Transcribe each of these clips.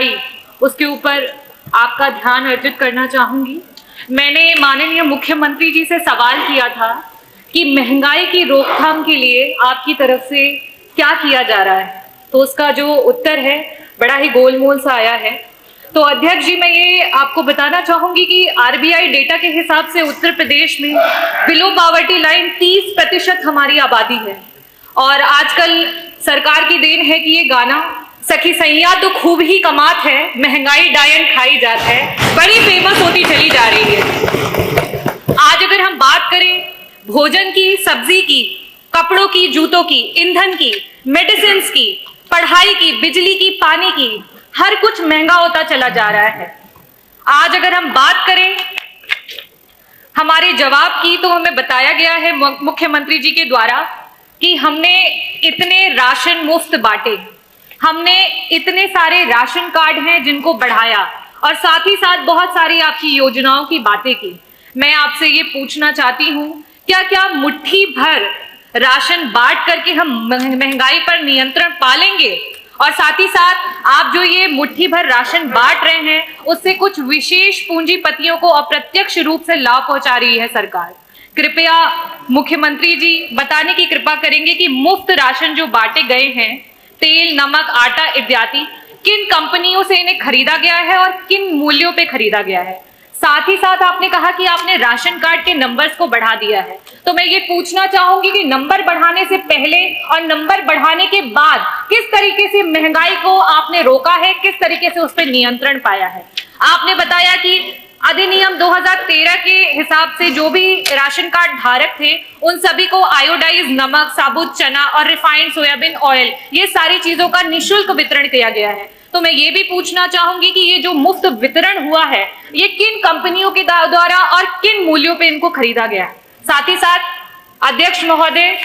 महंगाई, उसके ऊपर आपका ध्यान अर्जित करना चाहूंगी। मैंने माननीय मुख्यमंत्री जी से सवाल किया था कि महंगाई की रोकथाम के लिए आपकी तरफ से क्या किया जा रहा है, तो उसका जो उत्तर है बड़ा ही गोलमोल सा आया है। तो अध्यक्ष जी, मैं ये आपको बताना चाहूंगी कि आरबीआई डेटा के हिसाब से उत्तर प्रदेश में बिलो पॉवर्टी लाइन 30% हमारी आबादी है। और आजकल सरकार की देन है कि ये गाना सखी सैया तो खूब ही कमात है, महंगाई डायन खाई जात है, बड़ी फेमस होती चली जा रही है। आज अगर हम बात करें भोजन की, सब्जी की, कपड़ों की, जूतों की, ईंधन की, मेडिसिन की, पढ़ाई की, बिजली की, पानी की, हर कुछ महंगा होता चला जा रहा है। आज अगर हम बात करें हमारे जवाब की, तो हमें बताया गया है मुख्यमंत्री जी के द्वारा कि हमने इतने राशन मुफ्त बांटे, हमने इतने सारे राशन कार्ड हैं जिनको बढ़ाया, और साथ ही साथ बहुत सारी आपकी योजनाओं की बातें की। मैं आपसे ये पूछना चाहती हूं, क्या मुट्ठी भर राशन बांट करके हम महंगाई पर नियंत्रण पालेंगे? और साथ ही साथ आप जो ये मुट्ठी भर राशन बांट रहे हैं, उससे कुछ विशेष पूंजीपतियों को अप्रत्यक्ष रूप से लाभ पहुंचा रही है सरकार। कृपया मुख्यमंत्री जी बताने की कृपा करेंगे कि मुफ्त राशन जो बांटे गए हैं, तेल, नमक, आटा इत्यादि, किन कंपनियों से इन्हें खरीदा गया है और किन मूल्यों पे खरीदा गया है? साथ ही साथ आपने कहा कि आपने राशन कार्ड के नंबर्स को बढ़ा दिया है, तो मैं ये पूछना चाहूंगी कि नंबर बढ़ाने से पहले और नंबर बढ़ाने के बाद किस तरीके से महंगाई को आपने रोका है, किस तरीके से उस पर नियंत्रण पाया है? आपने बताया कि अधिनियम 2013 के हिसाब से जो भी राशन कार्ड धारक थे उन सभी को आयोडाइज नमक, साबुत चना और रिफाइंड सोयाबीन ऑयल, ये सारी चीजों का निःशुल्क वितरण किया गया है। तो मैं ये भी पूछना चाहूंगी कि ये जो मुफ्त वितरण हुआ है, ये किन कंपनियों के द्वारा और किन मूल्यों पे इनको खरीदा गया है? साथ ही साथ अध्यक्ष महोदय,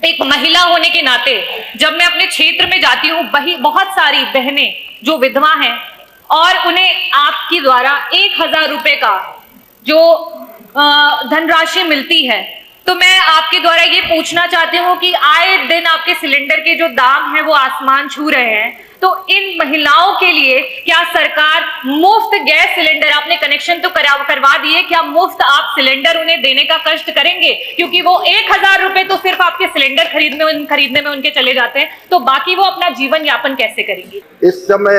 एक महिला होने के नाते जब मैं अपने क्षेत्र में जाती हूँ, वही बहुत सारी बहनें जो विधवा हैं और उन्हें आपके द्वारा 1000 रुपए का जो धनराशि मिलती है, तो मैं आपके द्वारा ये पूछना चाहती हूँ कि आए दिन आपके सिलेंडर के जो दाम हैं वो आसमान छू रहे हैं, तो इन महिलाओं के लिए क्या सरकार मुफ्त गैस सिलेंडर, आपने कनेक्शन तो करवा दिए, क्या मुफ्त आप सिलेंडर उन्हें देने का कष्ट करेंगे? क्योंकि वो 1000 रुपए तो सिर्फ आपके सिलेंडर खरीदने में उनके चले जाते हैं, तो बाकी वो अपना जीवन यापन कैसे करेंगे? इस समय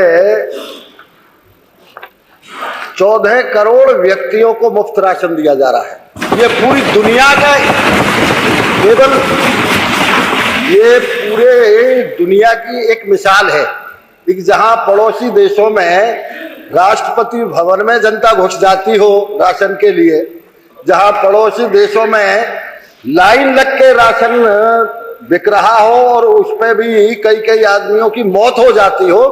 14 करोड़ व्यक्तियों को मुफ्त राशन दिया जा रहा है। ये पूरी दुनिया का, केवल ये पूरे दुनिया की एक मिसाल है कि जहां पड़ोसी देशों में राष्ट्रपति भवन में जनता घुस जाती हो राशन के लिए, जहां पड़ोसी देशों में लाइन लग के राशन बिक रहा हो और उस पे भी कई आदमियों की मौत हो जाती हो,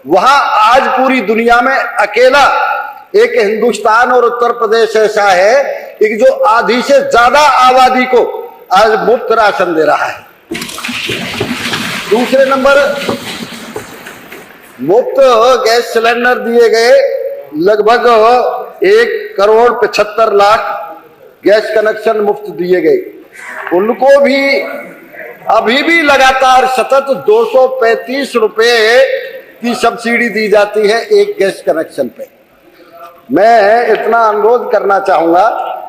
वहां आज पूरी दुनिया में अकेला एक हिंदुस्तान और उत्तर प्रदेश ऐसा है कि जो आधी से ज्यादा आबादी को आज मुफ्त राशन दे रहा है। दूसरे नंबर, मुफ्त गैस सिलेंडर दिए गए, लगभग 1,75,00,000 गैस कनेक्शन मुफ्त दिए गए। उनको भी अभी भी लगातार सतत 235 रुपए की सब्सिडी दी जाती है एक गैस कनेक्शन पे। मैं इतना अनुरोध करना चाहूंगा,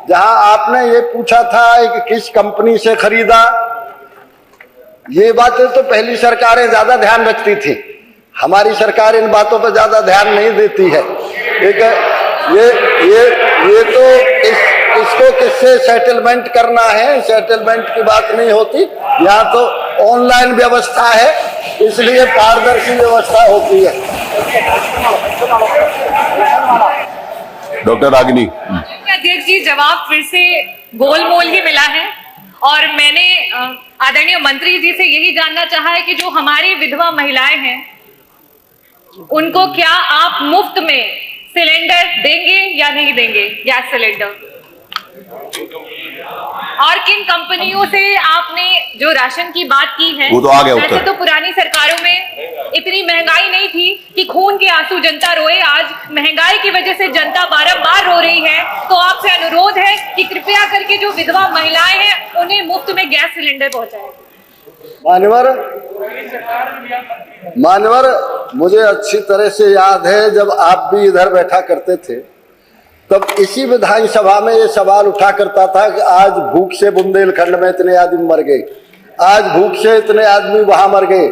जहां आपने ये पूछा था कि किस कंपनी से खरीदा, ये बातें तो पहली सरकारें ज्यादा ध्यान रखती थी, हमारी सरकार इन बातों पर ज्यादा ध्यान नहीं देती है। एक ये तो इसको किससे सेटलमेंट करना है, सेटलमेंट की बात नहीं होती, यहाँ तो ऑनलाइन व्यवस्था है, इसलिए पारदर्शी व्यवस्था होती है। डॉक्टर रागिनी। अध्यक्ष जी, जवाब फिर से गोलमोल ही मिला है, और मैंने आदरणीय मंत्री जी से यही जानना चाहा है कि जो हमारी विधवा महिलाएं हैं उनको क्या आप मुफ्त में सिलेंडर देंगे या नहीं देंगे, गैस सिलेंडर? और किन कंपनियों से आपने जो राशन की बात की है, वो तो आ गया उत्तर। वैसे तो पुरानी सरकारों में इतनी महंगाई नहीं थी कि खून के आंसू जनता रोए, आज महंगाई की वजह से जनता बारंबार रो रही है। तो आपसे अनुरोध है कि कृपया करके जो विधवा महिलाएं हैं उन्हें मुफ्त में गैस सिलेंडर पहुंचाएं। मान्यवर, मानवर, मुझे अच्छी तरह से याद है जब आप भी इधर बैठा करते थे, तब इसी विधानसभा में ये सवाल उठा करता था कि आज भूख से बुंदेलखंड में इतने आदमी मर गए, आज भूख से इतने आदमी वहां मर गए।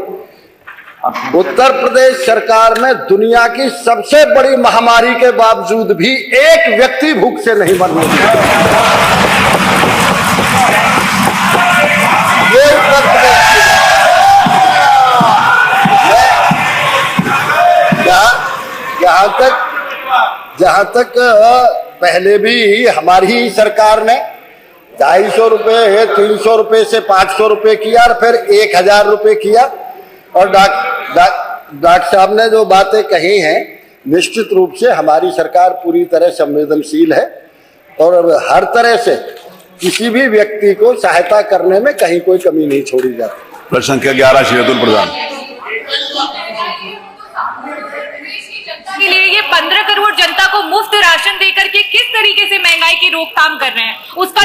उत्तर प्रदेश सरकार में दुनिया की सबसे बड़ी महामारी के बावजूद भी एक व्यक्ति भूख से नहीं मरने दिया। ये उत्तर प्रदेश जहां तक पहले भी हमारी सरकार ने 250 रुपए 300 रुपए से 500 रुपए किया और फिर 1000 रुपए किया। और डॉक्टर साहब ने जो बातें कही हैं, निश्चित रूप से हमारी सरकार पूरी तरह संवेदनशील है और हर तरह से किसी भी व्यक्ति को सहायता करने में कहीं कोई कमी नहीं छोड़ी जाती। प्रश्न संख्या 11 श्री अतुल प्रधान। के लिए ये 15 करोड़ जनता को मुफ्त राशन देकर के किस तरीके से महंगाई की रोकथाम कर रहे हैं, उसका